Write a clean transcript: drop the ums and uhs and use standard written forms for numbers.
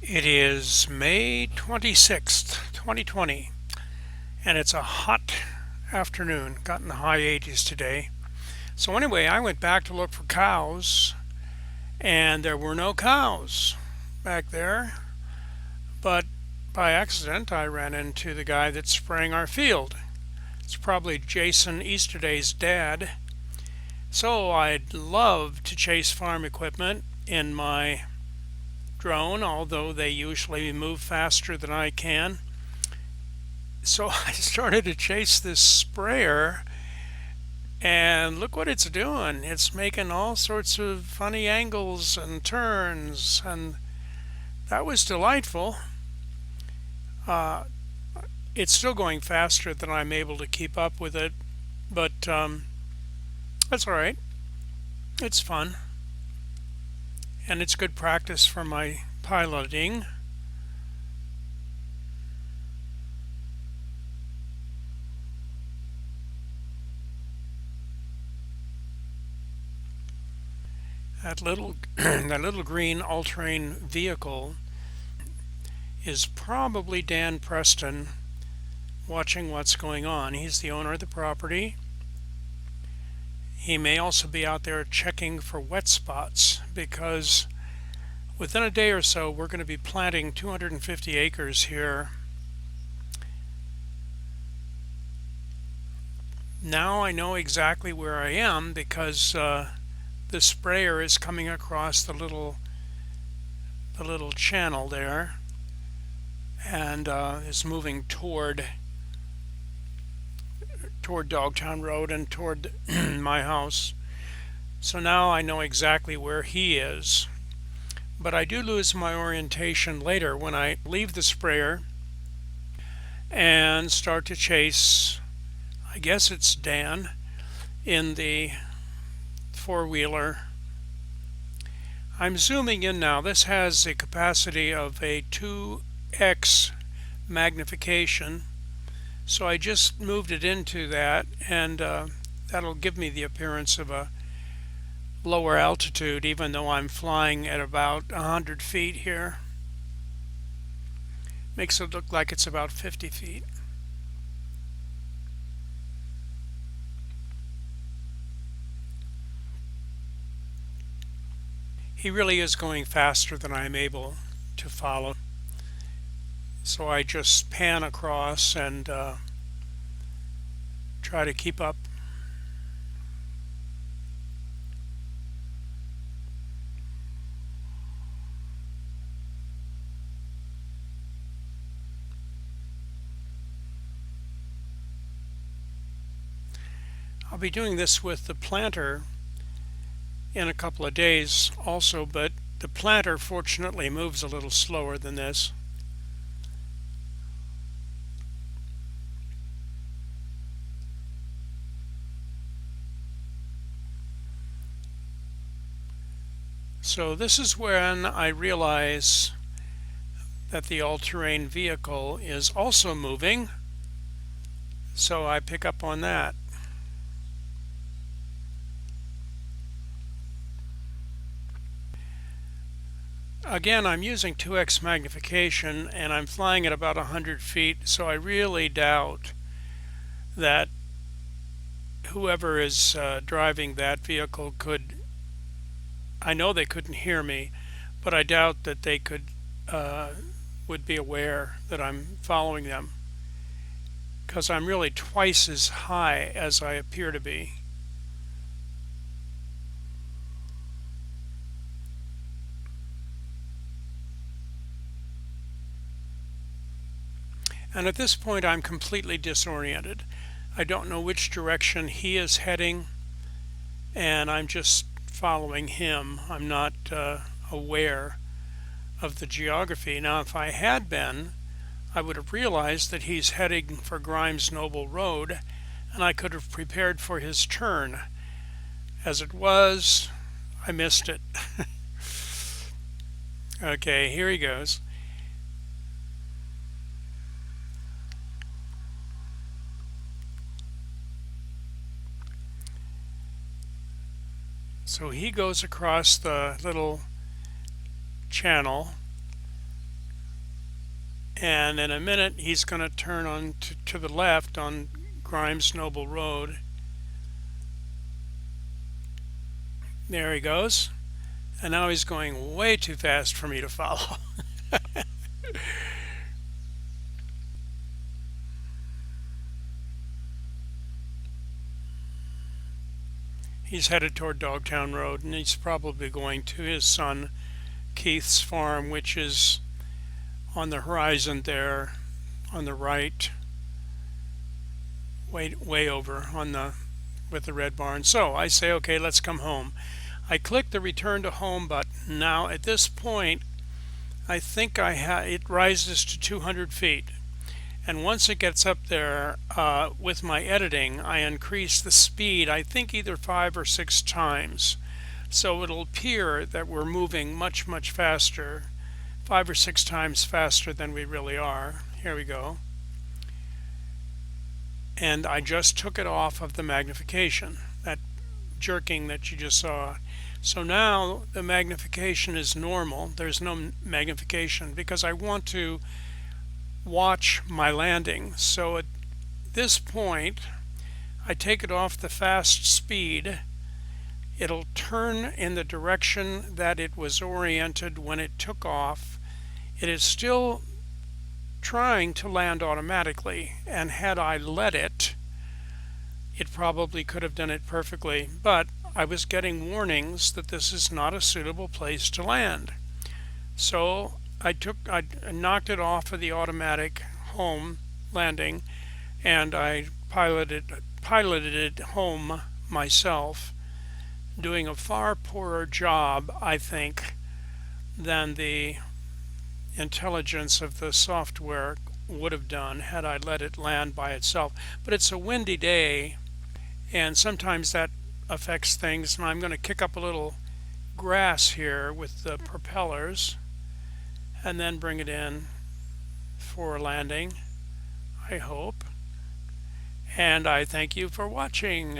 It is May 26th, 2020, and it's a hot afternoon. Got in the high 80s today. So anyway, I went back to look for cows, and there were no cows back there. But by accident, I ran into the guy that's spraying our field. It's probably Jason Easterday's dad. So I'd love to chase farm equipment in my drone, although they usually move faster than I can. So I started to chase this sprayer, and look what it's doing. It's making all sorts of funny angles and turns, and that was delightful. Uh, it's still going faster than I'm able to keep up with it, but that's all right. It's fun, and it's good practice for my piloting. That little that little green all-terrain vehicle is probably Dan Preston watching what's going on. He's the owner of the property. He may also be out there checking for wet spots because within a day or so we're going to be planting 250 acres here. Now I know exactly where I am because the sprayer is coming across the little channel there and is moving toward Dogtown Road and toward my house. So now I know exactly where he is. But I do lose my orientation later when I leave the sprayer and start to chase, I guess it's Dan, in the four-wheeler. I'm zooming in now. This has a capacity of a 2x magnification. So I just moved it into that, and that'll give me the appearance of a lower altitude, even though I'm flying at about 100 feet here. Makes it look like it's about 50 feet. He really is going faster than I'm able to follow. So I just pan across and try to keep up. I'll be doing this with the planter in a couple of days also, but the planter fortunately moves a little slower than this. So this is when I realize that the all-terrain vehicle is also moving, so I pick up on that. Again, I'm using 2x magnification and I'm flying at about 100 feet, so I really doubt that whoever is driving that vehicle could. I know they couldn't hear me, but I doubt that they would be aware that I'm following them because I'm really twice as high as I appear to be. And at this point, I'm completely disoriented. I don't know which direction he is heading, and I'm just following him. I'm not aware of the geography. Now, if I had been, I would have realized that he's heading for Grimes Noble Road, and I could have prepared for his turn. As it was, I missed it. Okay, here he goes. So he goes across the little channel and in a minute he's going to turn on to the left on Grimes Noble Road. There he goes. And now he's going way too fast for me to follow. He's headed toward Dogtown Road, and he's probably going to his son Keith's farm, which is on the horizon there on the right, way over on the with the red barn. So I say, okay, let's come home. I click the return to home button. Now at this point, I think it rises to 200 feet. And once it gets up there, with my editing, I increase the speed, I think either 5 or 6 times. So it'll appear that we're moving much, much faster, 5 or 6 times faster than we really are. Here we go. And I just took it off of the magnification, that jerking that you just saw. So now the magnification is normal. There's no magnification because I want to watch my landing. So at this point, I take it off the fast speed. It'll turn in the direction that it was oriented when it took off. It is still trying to land automatically, and had I let it, it probably could have done it perfectly, but I was getting warnings that this is not a suitable place to land. So I knocked it off of the automatic home landing, and I piloted it home myself, doing a far poorer job, I think, than the intelligence of the software would have done had I let it land by itself. But it's a windy day, and sometimes that affects things, and I'm going to kick up a little grass here with the propellers and then bring it in for landing, I hope. And I thank you for watching.